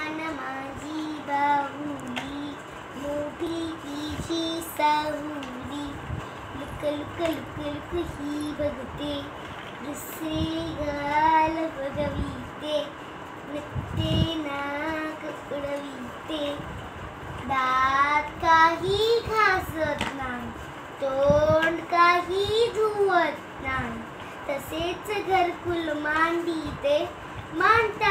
लहान माझी बाहुली, मोठी तिची सावली. लुक लुक लुक लुक ही बघते, दुसरे गाल बघविते, नकटे नाक उडविते. दात काही घासत नाही, तोंड काही धुवत नाही. तसेच घरकुल मांडीते, मांडत